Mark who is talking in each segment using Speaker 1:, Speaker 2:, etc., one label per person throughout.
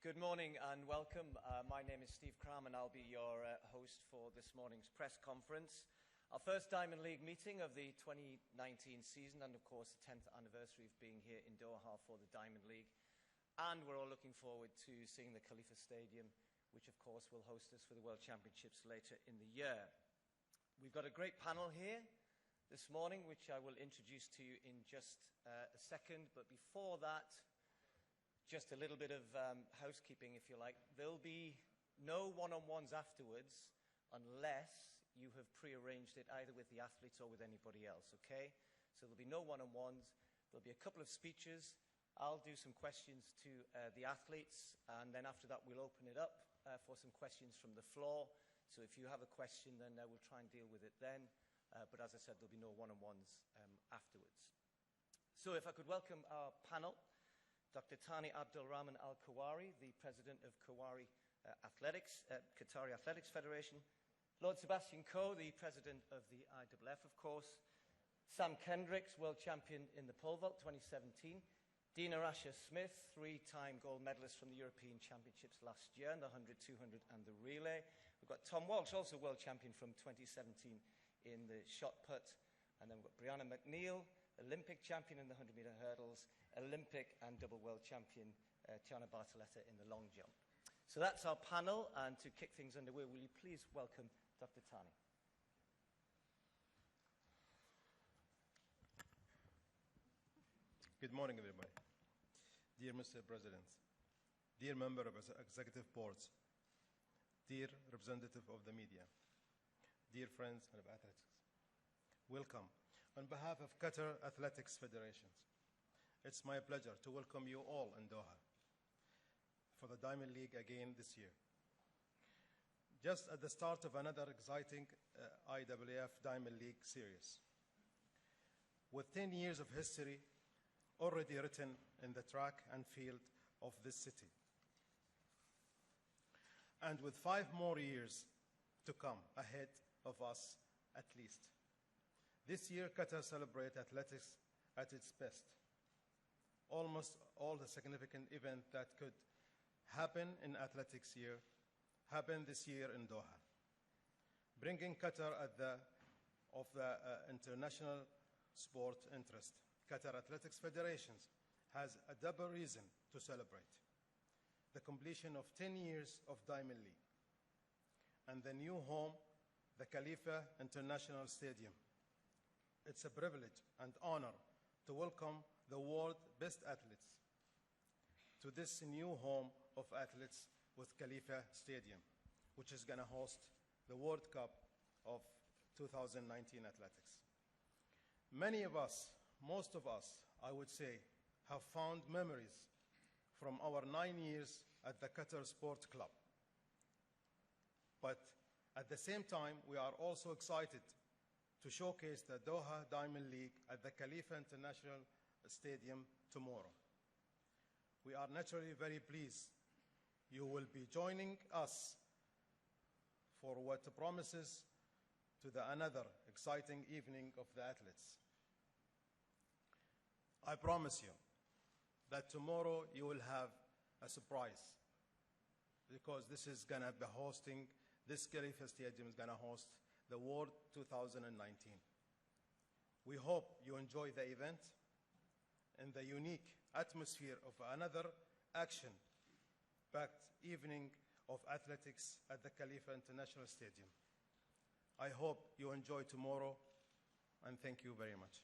Speaker 1: Good morning and welcome. My name is Steve Cram and I'll be your host for this morning's press conference. Our first Diamond League meeting of the 2019 season and of course the 10th anniversary of being here in Doha for the Diamond League. And we're all looking forward to seeing the Khalifa Stadium, which of course will host us for the World Championships later in the year. We've got a great panel here this morning, which I will introduce to you in just a second. But before that, just a little bit of housekeeping, if you like. There'll be no one-on-ones afterwards unless you have pre-arranged it either with the athletes or with anybody else, okay? So there'll be no one-on-ones. There'll be a couple of speeches. I'll do some questions to the athletes, and then after that we'll open it up for some questions from the floor. So if you have a question, then we'll try and deal with it then. But as I said, there'll be no one-on-ones afterwards. So if I could welcome our panel. Dr. Thani Abdulrahman Al-Kawari, the President of Qatari Athletics Federation. Lord Sebastian Coe, the President of the IAAF, of course. Sam Kendricks, World Champion in the pole vault 2017. Dina Asher-Smith, three-time gold medalist from the European Championships last year in the 100, 200 and the relay. We've got Tom Walsh, also World Champion from 2017 in the shot put. And then we've got Brianna McNeal, Olympic champion in the 100-meter hurdles, Olympic and double world champion Tianna Bartoletta in the long jump. So that's our panel, and to kick things underway, will you please welcome Dr. Thani.
Speaker 2: Good morning, everybody. Dear Mr. President, dear member of executive boards, dear representative of the media, dear friends of athletics, welcome. On behalf of Qatar Athletics Federation, it's my pleasure to welcome you all in Doha for the Diamond League again this year. Just at the start of another exciting IAAF Diamond League series. With 10 years of history already written in the track and field of this city. And with 5 more years to come ahead of us at least. This year, Qatar celebrates athletics at its best. Almost all the significant events that could happen in athletics year happened this year in Doha, bringing Qatar at the international sport interest. Qatar Athletics Federation has a double reason to celebrate: the completion of 10 years of Diamond League and the new home, the Khalifa International Stadium. It's a privilege and honor to welcome the world's best athletes to this new home of athletes with Khalifa Stadium, which is going to host the World Cup of 2019 athletics. Many of us, most of us, I would say, have found memories from our 9 years at the Qatar Sport Club. But at the same time, we are also excited to showcase the Doha Diamond League at the Khalifa International Stadium tomorrow. We are naturally very pleased you will be joining us for what promises to another exciting evening of the athletes. I promise you that tomorrow you will have a surprise, because this Khalifa Stadium is going to host the World 2019. We hope you enjoy the event and the unique atmosphere of another action-packed evening of athletics at the Khalifa International Stadium. I hope you enjoy tomorrow, and thank you very much.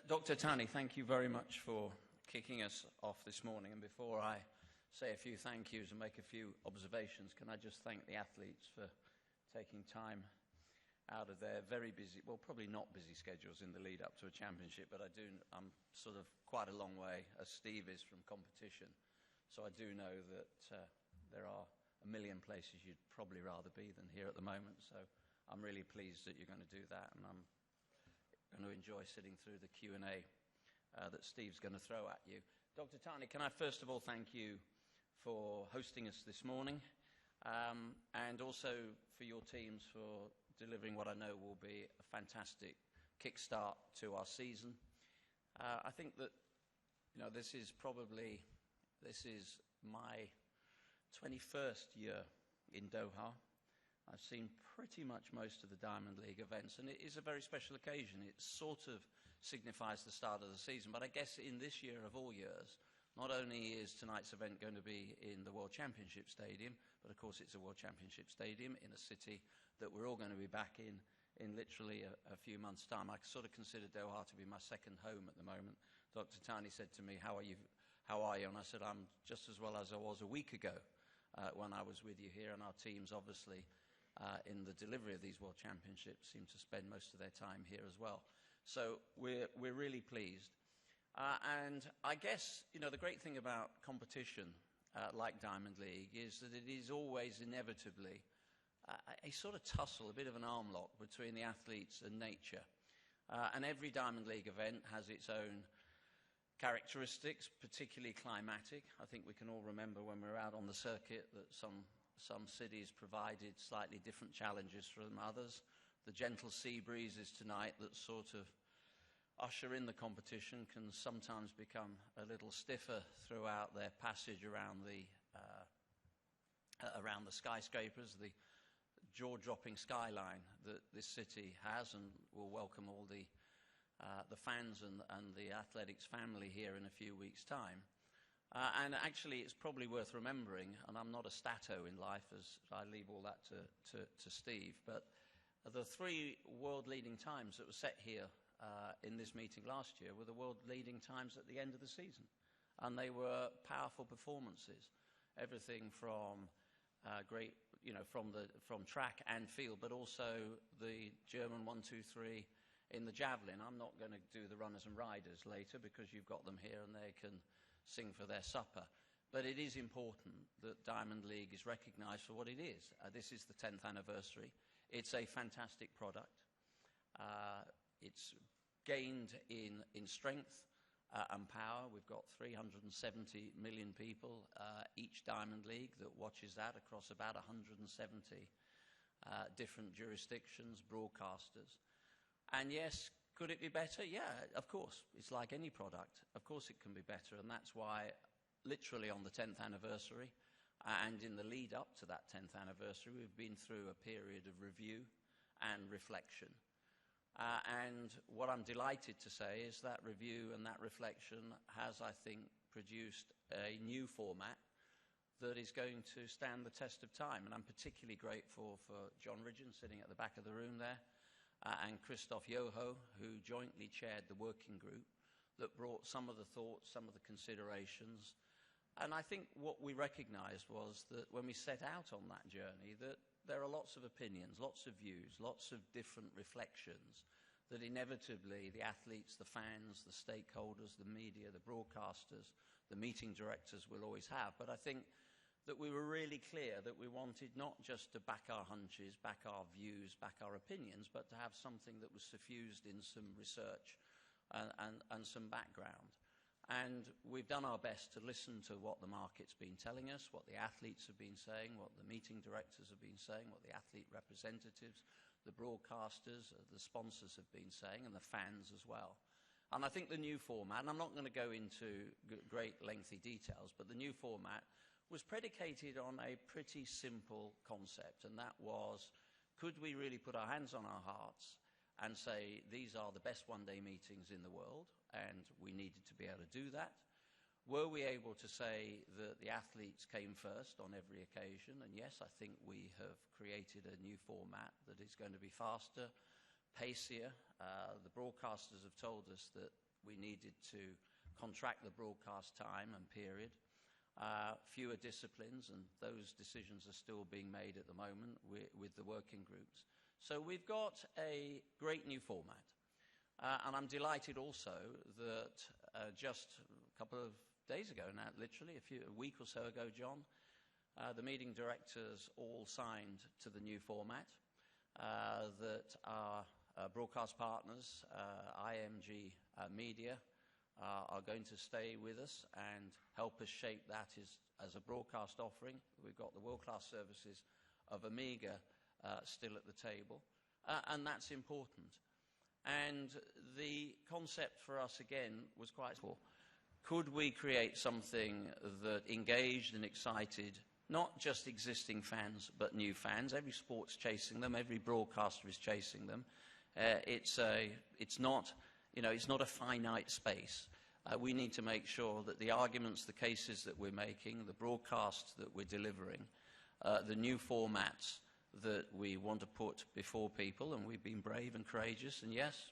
Speaker 3: Dr. Thani, thank you very much for kicking us off this morning. And before I say a few thank yous and make a few observations, can I just thank the athletes for taking time out of their very busy, well, probably not busy schedules in the lead up to a championship, but I'm sort of quite a long way, as Steve is, from competition. So I do know that there are a million places you'd probably rather be than here at the moment. So I'm really pleased that you're going to do that, and I'm going to enjoy sitting through the Q&A that Steve's going to throw at you. Dr. Thani, can I first of all thank you for hosting us this morning. and also for your teams for delivering what I know will be a fantastic kickstart to our season. I think that, this is my 21st year in Doha. I've seen pretty much most of the Diamond League events, and it is a very special occasion. It sort of signifies the start of the season, but I guess in this year of all years, not only is tonight's event going to be in the World Championship Stadium, but of course it's a World Championship Stadium in a city that we're all going to be back in literally a few months' time. I sort of consider Doha to be my second home at the moment. Dr. Tani said to me, how are you? And I said, I'm just as well as I was a week ago when I was with you here, and our teams obviously in the delivery of these World Championships seem to spend most of their time here as well. So we're really pleased. And I guess, the great thing about competition like Diamond League is that it is always inevitably a sort of tussle, a bit of an arm lock between the athletes and nature. And every Diamond League event has its own characteristics, particularly climatic. I think we can all remember when we were out on the circuit that some cities provided slightly different challenges from others. The gentle sea breezes tonight that sort of usher in the competition can sometimes become a little stiffer throughout their passage around the skyscrapers, the jaw-dropping skyline that this city has, and will welcome all the fans and the athletics family here in a few weeks' time. And actually, it's probably worth remembering, and I'm not a stato in life, as I leave all that to Steve, but the 3 world-leading times that were set here in this meeting last year were the world-leading times at the end of the season. And they were powerful performances, everything from from track and field, but also the German 1, 2, 3 in the javelin. I'm not going to do the runners and riders later because you've got them here and they can sing for their supper. But it is important that Diamond League is recognised for what it is. This is the 10th anniversary. It's a fantastic product. It's gained in strength and power. We've got 370 million people each Diamond League that watches that across about 170 different jurisdictions, broadcasters. And yes, could it be better? Yeah, of course. It's like any product. Of course it can be better, and that's why literally on the 10th anniversary and in the lead up to that 10th anniversary, we've been through a period of review and reflection. And what I'm delighted to say is that review and that reflection has, I think, produced a new format that is going to stand the test of time. And I'm particularly grateful for John Ridgeon sitting at the back of the room there, and Christoph Yoho, who jointly chaired the working group that brought some of the thoughts, some of the considerations. And I think what we recognised was that when we set out on that journey, that there are lots of opinions, lots of views, lots of different reflections that inevitably the athletes, the fans, the stakeholders, the media, the broadcasters, the meeting directors will always have. But I think that we were really clear that we wanted not just to back our hunches, back our views, back our opinions, but to have something that was suffused in some research and some background. And we've done our best to listen to what the market's been telling us, what the athletes have been saying, what the meeting directors have been saying, what the athlete representatives, the broadcasters, the sponsors have been saying, and the fans as well. And I think the new format, and I'm not going to go into great lengthy details, but the new format was predicated on a pretty simple concept, and that was, could we really put our hands on our hearts and say these are the best one-day meetings in the world, and we needed to be able to do that? Were we able to say that the athletes came first on every occasion? And yes, I think we have created a new format that is going to be faster, pacier. The broadcasters have told us that we needed to contract the broadcast time and period. Fewer disciplines, and those decisions are still being made at the moment with the working groups. So we've got a great new format. And I'm delighted also that just a couple of days ago now, literally a week or so ago, John, the meeting directors all signed to the new format, that our broadcast partners, IMG Media, are going to stay with us and help us shape that as a broadcast offering. We've got the world-class services of Amiga still at the table, and that's important. And the concept for us, again, was quite simple. Could we create something that engaged and excited not just existing fans, but new fans? Every sport's chasing them. Every broadcaster is chasing them. It's not a finite space. We need to make sure that the arguments, the cases that we're making, the broadcasts that we're delivering, the new formats that we want to put before people, and we've been brave and courageous, and yes,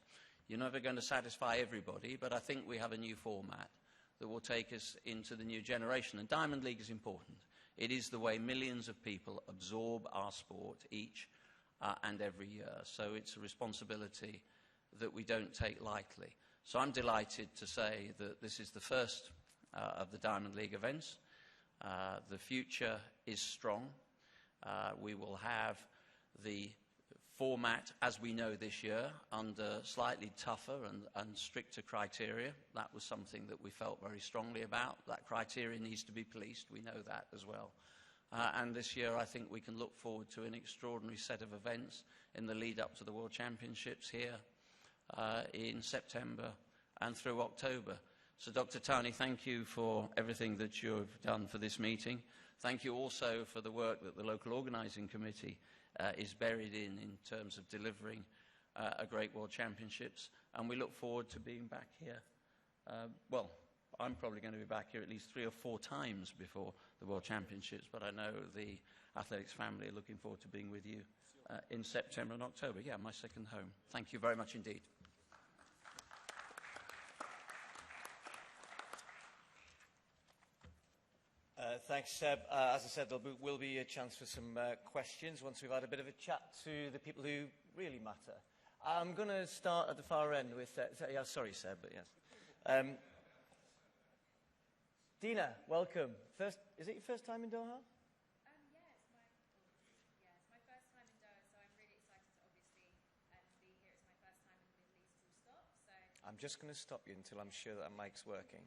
Speaker 3: you're never going to satisfy everybody, but I think we have a new format that will take us into the new generation. And Diamond League is important. It is the way millions of people absorb our sport each and every year. So it's a responsibility that we don't take lightly. So I'm delighted to say that this is the first of the Diamond League events. The future is strong. We will have the format as we know this year under slightly tougher and stricter criteria. That was something that we felt very strongly about. That criteria needs to be policed. We know that as well. And this year I think we can look forward to an extraordinary set of events in the lead up to the World Championships here in September and through October. So Dr. Tani, thank you for everything that you've done for this meeting. Thank you also for the work that the local organising committee is buried in terms of delivering a great World Championships. And we look forward to being back here. Well, I'm probably going to be back here at least 3 or 4 times before the World Championships, but I know the athletics family are looking forward to being with you in September and October. Yeah, my second home. Thank you very much indeed.
Speaker 1: Thanks, Seb. As I said, there will be a chance for some questions once we've had a bit of a chat to the people who really matter. I'm going to start at the far end with... yeah, sorry, Seb, but yes. Dina, welcome. Is it your first time in Doha?
Speaker 4: Yeah, it's my first time in Doha, so I'm really excited to obviously be here. It's my first time in the Middle East full stop. So
Speaker 1: I'm just going to stop you until I'm sure that mic's working.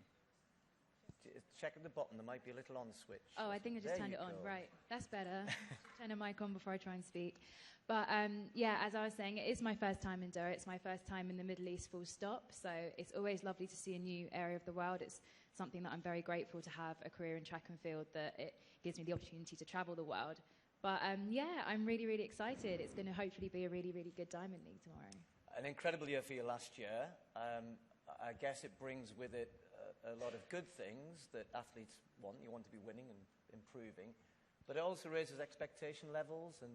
Speaker 1: Check at the bottom, there might be a little on switch.
Speaker 4: Oh, I think I just turned it on. Right, that's better. Turn the mic on before I try and speak. But yeah, as I was saying, it is my first time in Doha. It's my first time in the Middle East full stop. So it's always lovely to see a new area of the world. It's something that I'm very grateful to have a career in track and field, that it gives me the opportunity to travel the world. But yeah, I'm really, really excited. It's going to hopefully be a really, really good Diamond League tomorrow.
Speaker 1: An incredible year for you last year. I guess it brings with it a lot of good things that athletes want. You want to be winning and improving. But it also raises expectation levels, and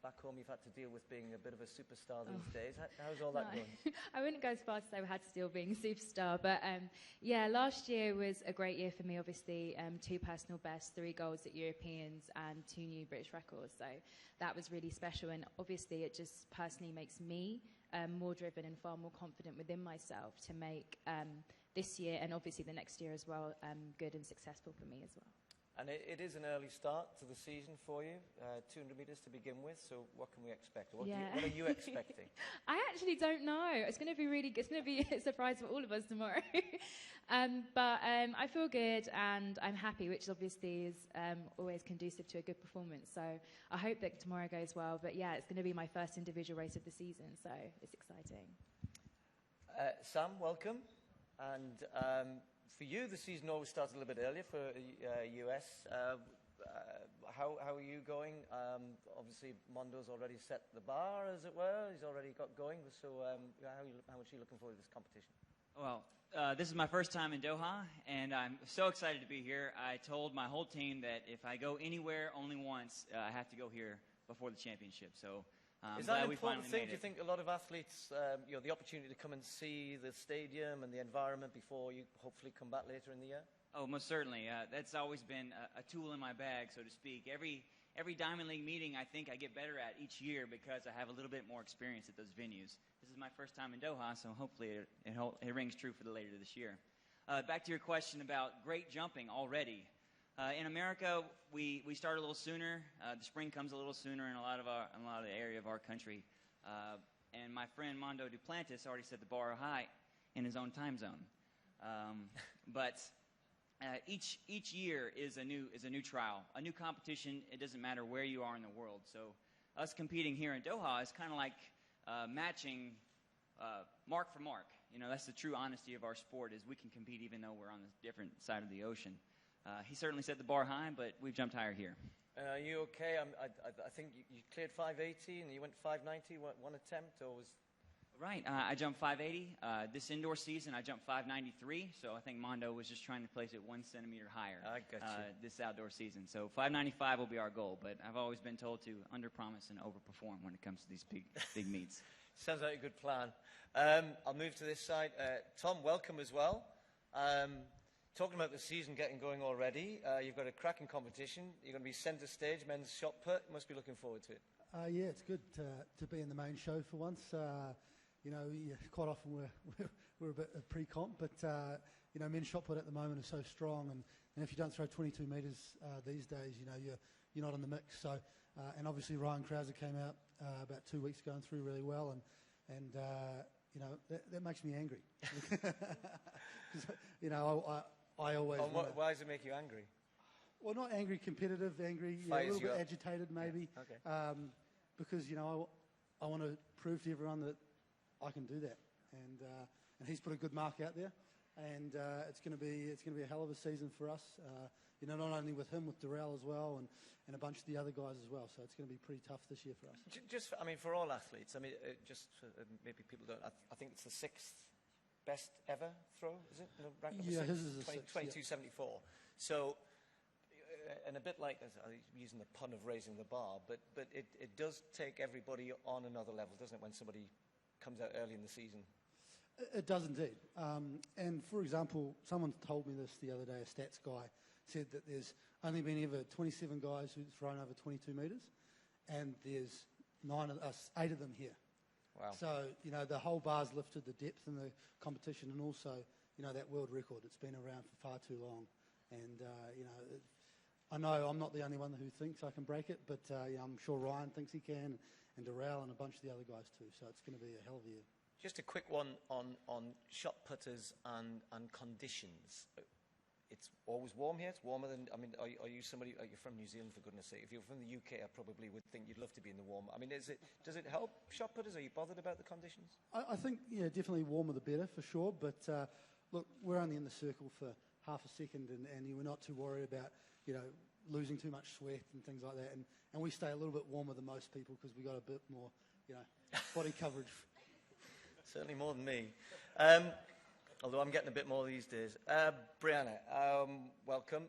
Speaker 1: back home you've had to deal with being a bit of a superstar these days. How's all that going?
Speaker 4: I wouldn't go as far to say we had to deal being a superstar, but yeah, last year was a great year for me, obviously. 2 personal bests, 3 golds at Europeans, and 2 new British records. So that was really special, and obviously it just personally makes me more driven and far more confident within myself to make this year, and obviously the next year as well, good and successful for me as well.
Speaker 1: And it is an early start to the season for you, 200 metres to begin with, so what can we expect? What are you expecting?
Speaker 4: I actually don't know. It's going to be really good. It's going to be a surprise for all of us tomorrow. But I feel good and I'm happy, which obviously is always conducive to a good performance. So I hope that tomorrow goes well. But yeah, it's going to be my first individual race of the season, so it's exciting.
Speaker 1: Sam, welcome. And for you, the season always starts a little bit earlier for US. How are you going? Obviously, Mondo's already set the bar, as it were. He's already got going. So how much are you looking forward to this competition?
Speaker 5: Well, this is my first time in Doha, and I'm so excited to be here. I told my whole team that if I go anywhere only once, I have to go here before the championship. So
Speaker 1: is that an important thing? Do you think a lot of athletes, the opportunity to come and see the stadium and the environment before you hopefully come back later in the year?
Speaker 5: Oh, most certainly. That's always been a tool in my bag, so to speak. Every Diamond League meeting I think I get better at each year because I have a little bit more experience at those venues. This is my first time in Doha, so hopefully it rings true for the later this year. Back to your question about great jumping already. In America, we start a little sooner. The spring comes a little sooner in a lot of the area of our country. And my friend Mondo Duplantis already set the bar high in his own time zone. But each year is a new trial, a new competition. It doesn't matter where you are in the world. So us competing here in Doha is kind of like matching mark for mark. You know, that's the true honesty of our sport, is we can compete even though we're on the different side of the ocean. He certainly set the bar high, but we've jumped higher here.
Speaker 1: Are you okay? I think you cleared 580 and you went 590, one attempt, or was...
Speaker 5: Right. I jumped 580. This indoor season, I jumped 593. So I think Mondo was just trying to place it 1 centimeter higher this outdoor season. So 595 will be our goal. But I've always been told to underpromise and overperform when it comes to these big meets.
Speaker 1: Sounds like a good plan. I'll move to this side. Tom, welcome as well. Talking about the season getting going already, you've got a cracking competition. You're going to be centre stage, men's shot put. Must be looking forward to it.
Speaker 6: Yeah, it's good to be in the main show for once. You know, quite often we're a bit of pre-comp, but you know, men's shot put at the moment is so strong, and if you don't throw 22 metres these days, you know, you're not in the mix. So, and obviously Ryan Krauser came out about 2 weeks ago and threw really well, and you know, that makes me angry. You know, I always.
Speaker 1: Why does it make you angry?
Speaker 6: Well, not angry, competitive, angry, a little bit agitated maybe.
Speaker 1: Yeah. Okay.
Speaker 6: Because, you know, I want to prove to everyone that I can do that, and he's put a good mark out there, and it's going to be a hell of a season for us. You know, not only with him, with Darrell as well, and a bunch of the other guys as well. So it's going to be pretty tough this year for us.
Speaker 1: Just, I mean, for all athletes. I mean, just maybe people don't. I think it's the 6th best ever throw, is it?
Speaker 6: Yeah, his is a
Speaker 1: 2274. So. And a bit like, I'm using the pun of raising the bar, but it does take everybody on another level, doesn't it, when somebody comes out early in the season?
Speaker 6: It does indeed. And for example, someone told me this the other day, a stats guy said that there's only been ever 27 guys who've thrown over 22 metres, and there's 8 of them here.
Speaker 1: Wow.
Speaker 6: So, you know, the whole bar's lifted, the depth in the competition, and also, you know, that world record. It's been around for far too long. And, you know, I know I'm not the only one who thinks I can break it, but yeah, I'm sure Ryan thinks he can, and Darrell and a bunch of the other guys too. So it's going to be a hell of a year.
Speaker 1: Just a quick one on shot putters and conditions. It's always warm here. It's warmer than. I mean, are you somebody? You're from New Zealand, for goodness' sake. If you're from the UK, I probably would think you'd love to be in the warm. I mean, does it help shot putters? Are you bothered about the conditions?
Speaker 6: I think, yeah, definitely warmer the better for sure. But look, we're only in the circle for half a second, and we're not too worried about, you know, losing too much sweat and things like that. And we stay a little bit warmer than most people because we got a bit more, you know, body coverage.
Speaker 1: Certainly more than me. Although I'm getting a bit more these days. Brianna, welcome.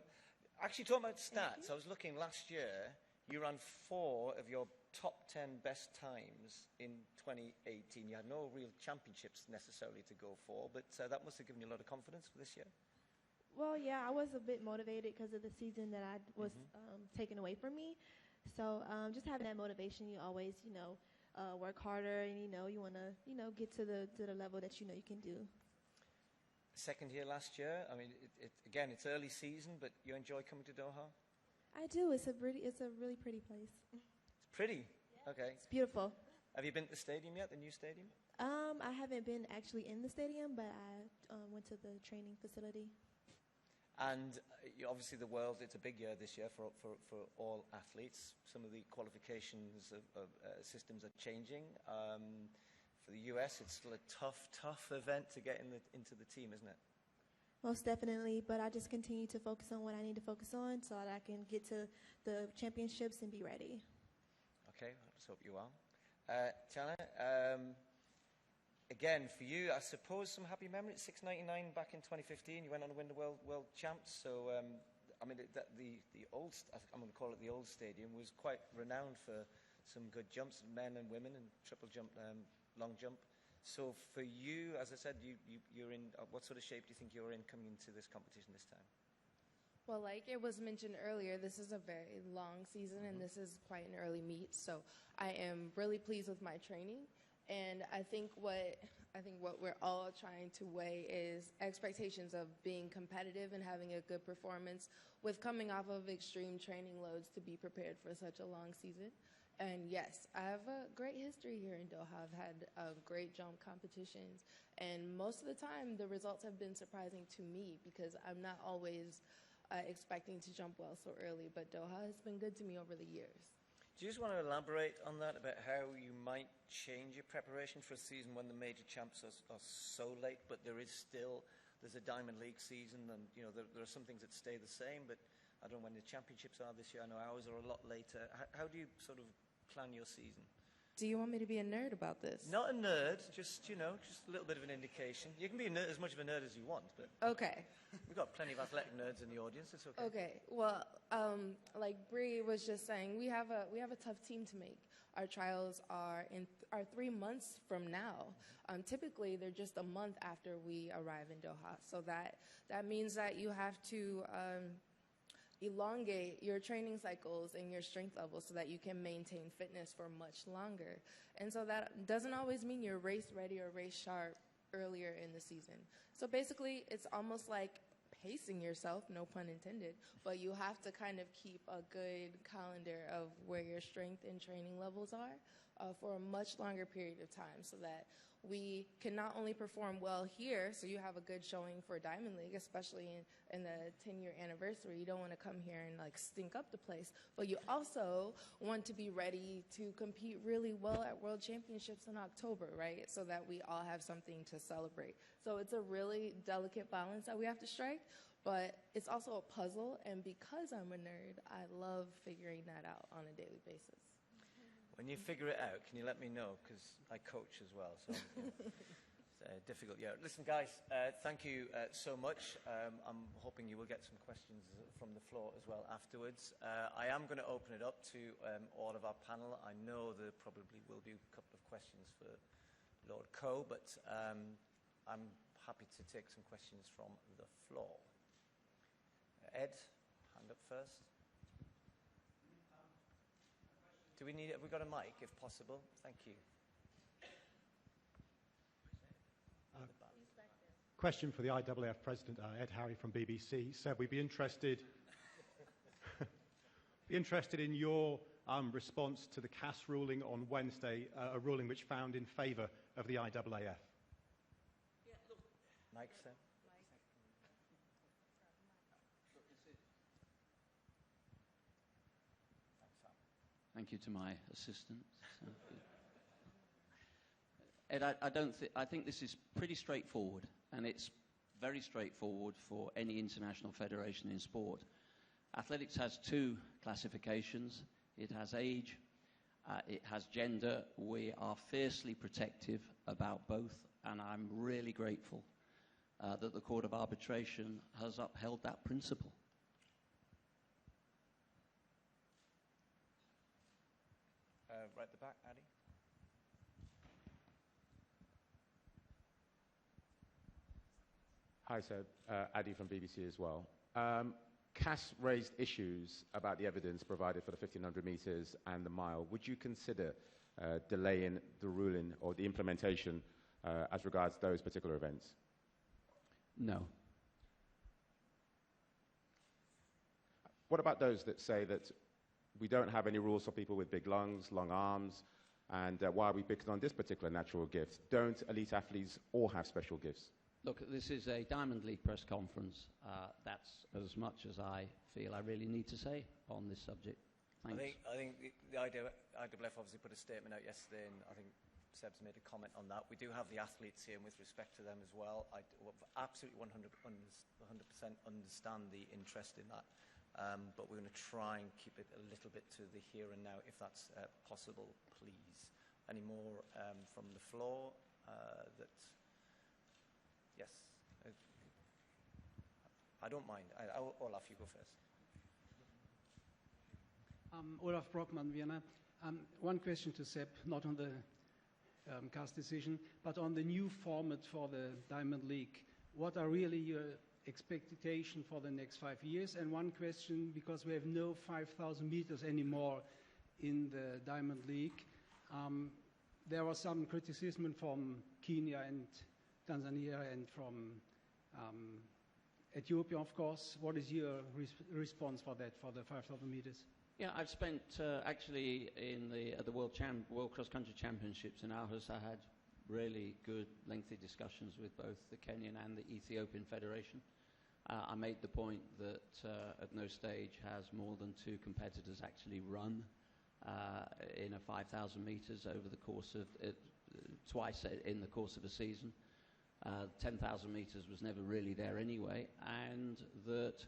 Speaker 1: Actually, talking about stats, I was looking last year, you ran 4 of your top 10 best times in 2018. You had no real championships necessarily to go for, but that must have given you a lot of confidence for this year.
Speaker 7: Well, yeah, I was a bit motivated because of the season that I was taken away from me. So just having that motivation, you always, you know, work harder, and, you know, you want to, you know, get to the level that you know you can do.
Speaker 1: Second year last year. I mean, again, it's early season, but you enjoy coming to Doha?
Speaker 7: I do. It's a really pretty place.
Speaker 1: It's pretty?
Speaker 7: Yeah.
Speaker 1: Okay.
Speaker 7: It's beautiful.
Speaker 1: Have you been to the stadium yet, the new stadium?
Speaker 7: I haven't been actually in the stadium, but I went to the training facility.
Speaker 1: And obviously the world, it's a big year this year for all athletes. Some of the qualifications of systems are changing. For the US, it's still a tough event to get into the team, isn't it?
Speaker 7: Most definitely, but I just continue to focus on what I need to focus on so that I can get to the championships and be ready.
Speaker 1: Okay, let's hope you are. Tianna, again, for you, I suppose some happy memories. 699 back in 2015, you went on to win the world champs. So, I mean, the old, I'm going to call it the old stadium, was quite renowned for some good jumps, men and women, and triple jump, long jump. So for you, as I said, you're in, what sort of shape do you think you're in coming into this competition this time?
Speaker 8: Well, like it was mentioned earlier, this is a very long season, and this is quite an early meet. So I am really pleased with my training. And I think what we're all trying to weigh is expectations of being competitive and having a good performance with coming off of extreme training loads to be prepared for such a long season. And yes, I have a great history here in Doha. I've had great jump competitions, and most of the time the results have been surprising to me because I'm not always expecting to jump well so early, but Doha has been good to me over the years.
Speaker 1: Do you just want to elaborate on that, about how you might change your preparation for a season when the major champs are so late, but there's a Diamond League season, and there are some things that stay the same, but I don't know when the championships are this year. I know ours are a lot later. How do you sort of plan your season?
Speaker 8: Do you want me to be a nerd about this?
Speaker 1: Not a nerd, just a little bit of an indication. You can be as much of a nerd as you want, but
Speaker 8: Okay.
Speaker 1: we've got plenty of athletic nerds in the audience. It's okay.
Speaker 8: Okay. Well, like Bree was just saying, we have a tough team to make. Our trials are 3 months from now. Typically, they're just a month after we arrive in Doha. So that means that you have to elongate your training cycles and your strength levels so that you can maintain fitness for much longer. And so that doesn't always mean you're race ready or race sharp earlier in the season. So basically, it's almost like pacing yourself, no pun intended, but you have to kind of keep a good calendar of where your strength and training levels are for a much longer period of time so that we can not only perform well here, so you have a good showing for Diamond League, especially in the 10-year anniversary. You don't want to come here and like stink up the place, but you also want to be ready to compete really well at World Championships in October, right? So that we all have something to celebrate. So it's a really delicate balance that we have to strike, but it's also a puzzle, and because I'm a nerd, I love figuring that out on a daily basis.
Speaker 1: When you figure it out, can you let me know? Because I coach as well, so it's difficult. Yeah. Listen, guys, thank you so much. I'm hoping you will get some questions from the floor as well afterwards. I am going to open it up to all of our panel. I know there probably will be a couple of questions for Lord Coe, but I'm happy to take some questions from the floor. Ed, hand up first. Have we got a mic, if possible? Thank you.
Speaker 9: Question for the IAAF President, Ed Harry from BBC. Seb, we'd be interested in your response to the CAS ruling on Wednesday, a ruling which found in favour of the IAAF.
Speaker 1: Mike, sir.
Speaker 3: Thank you to my assistant. Ed, I think this is pretty straightforward, and it's very straightforward for any international federation in sport. Athletics has 2 classifications. It has age, it has gender. We are fiercely protective about both, and I'm really grateful that the Court of Arbitration has upheld that principle.
Speaker 1: Right at the back, Addy.
Speaker 10: Hi, Seb. Addy from BBC as well. CAS raised issues about the evidence provided for the 1,500 metres and the mile. Would you consider delaying the ruling or the implementation as regards those particular events?
Speaker 3: No.
Speaker 10: What about those that say that we don't have any rules for people with big lungs, long arms, and why are we picking on this particular natural gift? Don't elite athletes all have special gifts?
Speaker 3: Look, this is a Diamond League press conference. That's as much as I feel I really need to say on this subject. Thanks.
Speaker 1: I think the IAAF obviously put a statement out yesterday, and I think Seb's made a comment on that. We do have the athletes here, and with respect to them as well, I absolutely 100% understand the interest in that. But we're going to try and keep it a little bit to the here and now, if that's possible, please. Any more from the floor? Yes. I don't mind. Olaf, you go first.
Speaker 11: Olaf Brockmann, Vienna. One question to Seb, not on the CAS decision, but on the new format for the Diamond League. What are really your expectation for the next 5 years? And one question, because we have no 5,000 meters anymore in the Diamond League, there was some criticism from Kenya and Tanzania and from Ethiopia, of course. What is your response for that, for the 5,000 meters?
Speaker 3: Yeah, I've spent actually at the World Cross Country Championships in Aarhus. I had really good, lengthy discussions with both the Kenyan and the Ethiopian Federation. I made the point that at no stage has more than 2 competitors actually run in a 5,000 meters over the course of twice in the course of a season. 10,000 meters was never really there anyway, and that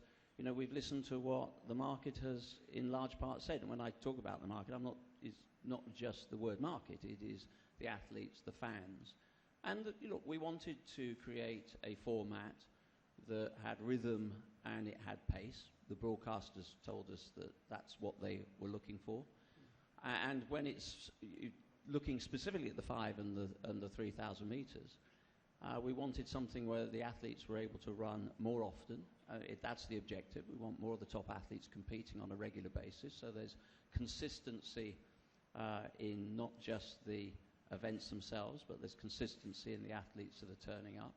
Speaker 3: we've listened to what the market has in large part said. And when I talk about the market, it's not just the word market, it is the athletes, the fans. And that, we wanted to create a format that had rhythm and it had pace. The broadcasters told us that that's what they were looking for. And when it's looking specifically at the 5 and the 3,000 meters, we wanted something where the athletes were able to run more often. That's the objective. We want more of the top athletes competing on a regular basis. So there's consistency in not just the events themselves, but there's consistency in the athletes that are turning up.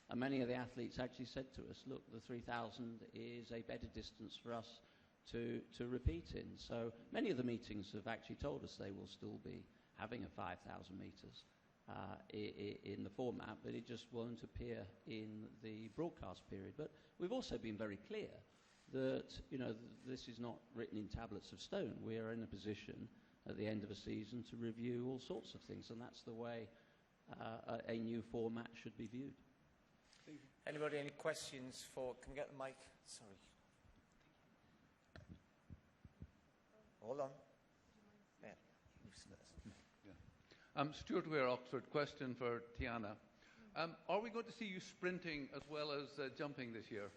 Speaker 3: And many of the athletes actually said to us, look, the 3,000 is a better distance for us to repeat in. So many of the meetings have actually told us they will still be having a 5,000 meters in the format, but it just won't appear in the broadcast period. But we've also been very clear that this is not written in tablets of stone. We are in a position at the end of a season to review all sorts of things, and that's the way a new format should be viewed.
Speaker 1: Anybody, any questions for, can we get the mic? Sorry. Hold on. Yeah.
Speaker 12: Stuart Weir, Oxford. Question for Tianna. Are we going to see you sprinting as well as jumping this year?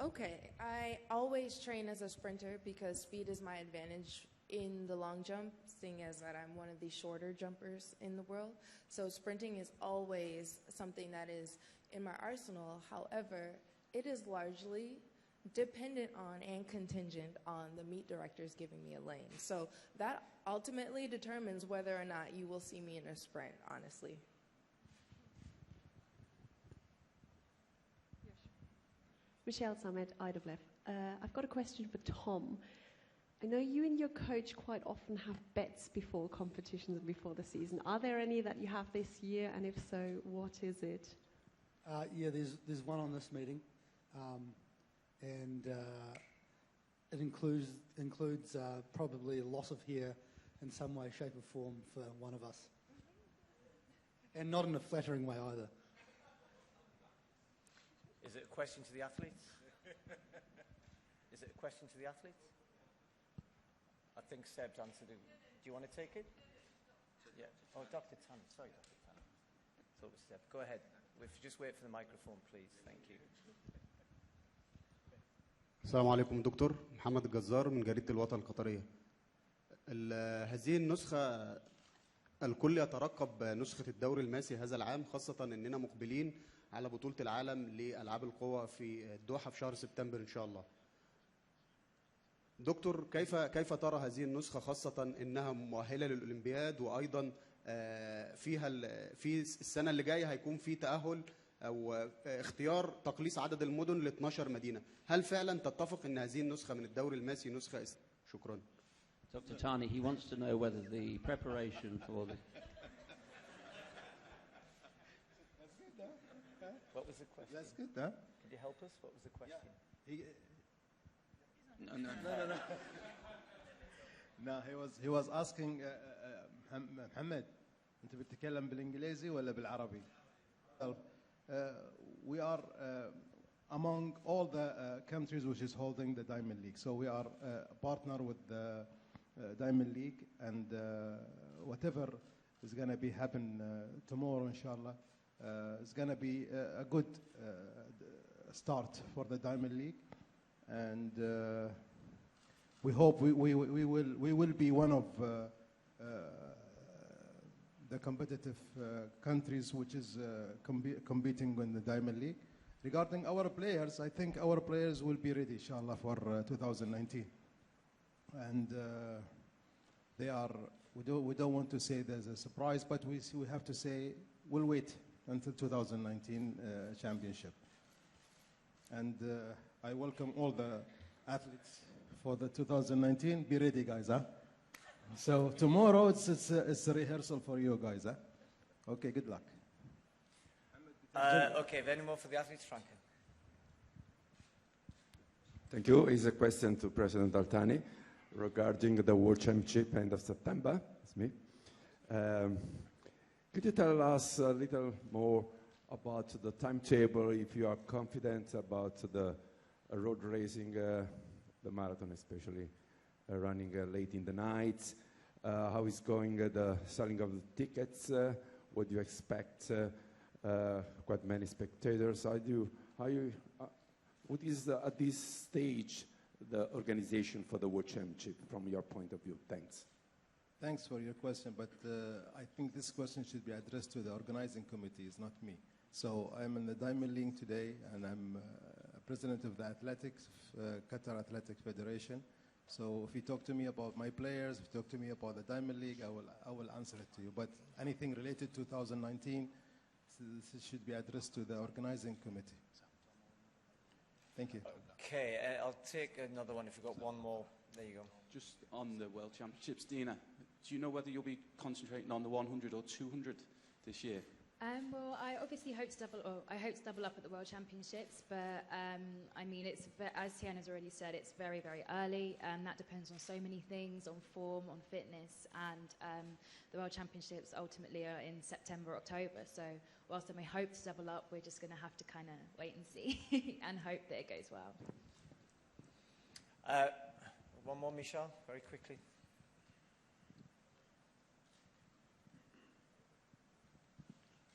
Speaker 8: Okay, I always train as a sprinter because speed is my advantage in the long jump, seeing as that I'm one of the shorter jumpers in the world. So sprinting is always something that is in my arsenal. However, it is largely dependent on and contingent on the meet directors giving me a lane. So that ultimately determines whether or not you will see me in a sprint, honestly.
Speaker 13: Michelle Summit, IAAF. I've got a question for Tom. I know you and your coach quite often have bets before competitions and before the season. Are there any that you have this year, and if so, what is it?
Speaker 6: Yeah, there's one on this meeting, and it includes probably a loss of hair in some way, shape or form for one of us. And not in a flattering way either.
Speaker 1: Is it a question to the athletes? Is it a question to the athletes? I think Seb's answered it. Do you want to take it? Yeah. Oh, Dr. Tan. Sorry, Dr. Tan. I thought it was Seb. Go ahead. Just wait for the microphone, please. Thank you.
Speaker 14: السلام عليكم دكتور محمد الجزار من جريدة الوطن القطرية. هذه النسخة الكل يترقب نسخة الدوري الماسي هذا العام، خاصة أننا مقبلين على بطولة العالم لألعاب القوى في الدوحة في شهر سبتمبر إن شاء الله. دكتور كيف ترى هذه النسخة، خاصة أنها مؤهلة للأولمبياد، وأيضا في السنة اللي جاية هيكون في تأهل أو اختيار تقليص عدد المدن ل 12 مدينة. هل فعلا تتفق أن هذه النسخة من الدوري الماسي نسخة شكرا.
Speaker 3: Dr. Tani, he wants to know whether the preparation for the...
Speaker 1: What was the question?
Speaker 2: That's good, huh?
Speaker 1: Could you help us? What was the question?
Speaker 3: No.
Speaker 2: No, he was asking محمد أنت بتتكلم بالإنجليزي ولا بالعربي؟ We are among all the countries which is holding the Diamond League. So we are a partner with the Diamond League, and whatever is going to be happen tomorrow, inshallah, it's going to be a good start for the Diamond League, and we hope we will be one of the competitive countries which is competing in the Diamond League. Regarding our players, I think our players will be ready, inshallah, for 2019. And they are. We don't want to say there's a surprise, but we have to say we'll wait until 2019 championship. And I welcome all the athletes for the 2019. Be ready, guys, huh? So tomorrow it's a rehearsal for you guys, huh? Okay, good luck.
Speaker 1: Okay, if any more for the athletes, Franklin.
Speaker 15: Thank you. It's a question to President Altani regarding the World Championship end of September. It's me. Could you tell us a little more about the timetable, if you are confident about the road racing, the marathon especially, running late in the night? How is going the selling of the tickets? What do you expect? Quite many spectators. What is, at this stage, the organization for the World Championship from your point of view? Thanks.
Speaker 2: Thanks for your question, but I think this question should be addressed to the organizing committee, it's not me. So I'm in the Diamond League today, and I'm president of the athletics, Qatar Athletic Federation. So if you talk to me about my players, if you talk to me about the Diamond League, I will answer it to you. But anything related to 2019, this should be addressed to the organizing committee. Thank you.
Speaker 1: Okay, I'll take another one if you've got one more. There you go.
Speaker 16: Just on the World Championships, Dina, do you know whether you'll be concentrating on the 100 or 200 this year?
Speaker 4: Well, I obviously hope to double up at the World Championships, but I mean, as Tianna's already said, it's very, very early. That depends on so many things, on form, on fitness, and the World Championships ultimately are in September, October. So whilst I may hope to double up, we're just going to have to kind of wait and see and hope that it goes well.
Speaker 1: One more, Michelle, very quickly.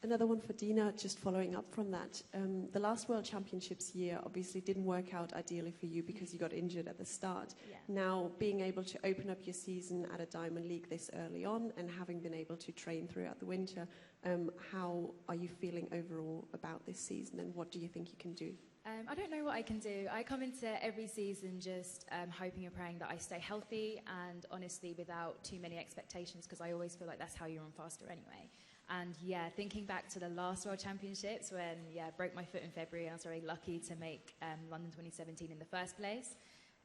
Speaker 13: Another one for Dina, just following up from that. The last World Championships year obviously didn't work out ideally for you because you got injured at the start.
Speaker 4: Yeah.
Speaker 13: Now, being able to open up your season at a Diamond League this early on and having been able to train throughout the winter, how are you feeling overall about this season, and what do you think you can do?
Speaker 4: I don't know what I can do. I come into every season just hoping and praying that I stay healthy and honestly without too many expectations, because I always feel like that's how you run faster anyway. And yeah, thinking back to the last World Championships when, I broke my foot in February and I was very lucky to make London 2017 in the first place.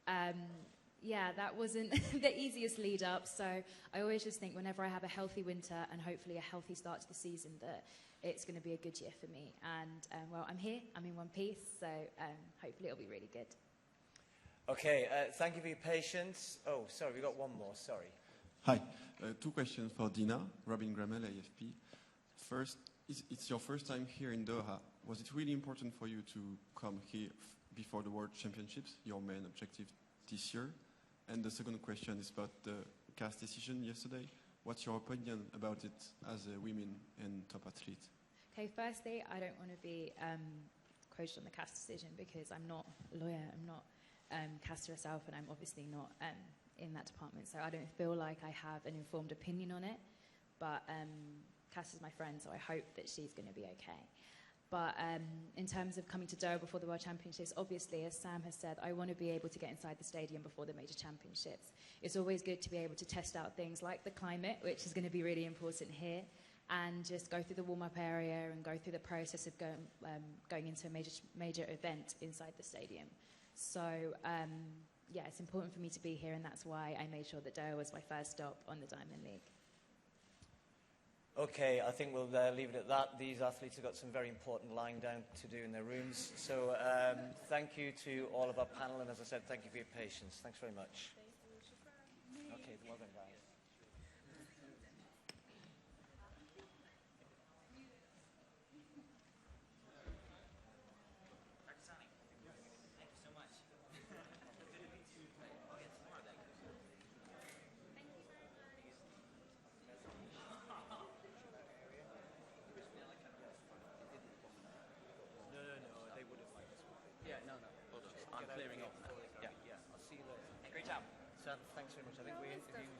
Speaker 4: That wasn't the easiest lead up. So I always just think whenever I have a healthy winter and hopefully a healthy start to the season, that it's going to be a good year for me. And well, I'm here, I'm in one piece, so hopefully it'll be really good.
Speaker 1: Okay, thank you for your patience. Oh, sorry, we got one more, sorry.
Speaker 17: Hi, two questions for Dina. Robin Grammel, IAFP. First, it's your first time here in Doha. Was it really important for you to come here before the World Championships, your main objective this year? And the second question is about the CAS decision yesterday. What's your opinion about it as a women and top athlete?
Speaker 4: Okay, firstly, I don't want to be quoted on the CAS decision because I'm not a lawyer, I'm not CAS herself, and I'm obviously not in that department, so I don't feel like I have an informed opinion on it. But Cass is my friend, so I hope that she's going to be okay. But in terms of coming to Doha before the World Championships, obviously, as Sam has said, I want to be able to get inside the stadium before the major championships. It's always good to be able to test out things like the climate, which is going to be really important here, and just go through the warm-up area and go through the process of going into a major event inside the stadium. So, it's important for me to be here, and that's why I made sure that Doha was my first stop on the Diamond League.
Speaker 1: Okay, I think we'll leave it at that. These athletes have got some very important lying down to do in their rooms. So thank you to all of our panel, and as I said, thank you for your patience. Thanks very much. Okay, well done, guys.
Speaker 3: I'm clearing off now. Yeah.
Speaker 1: I'll see you later.
Speaker 5: Hey, great job.
Speaker 1: Sam, thanks very much. I think we interviewed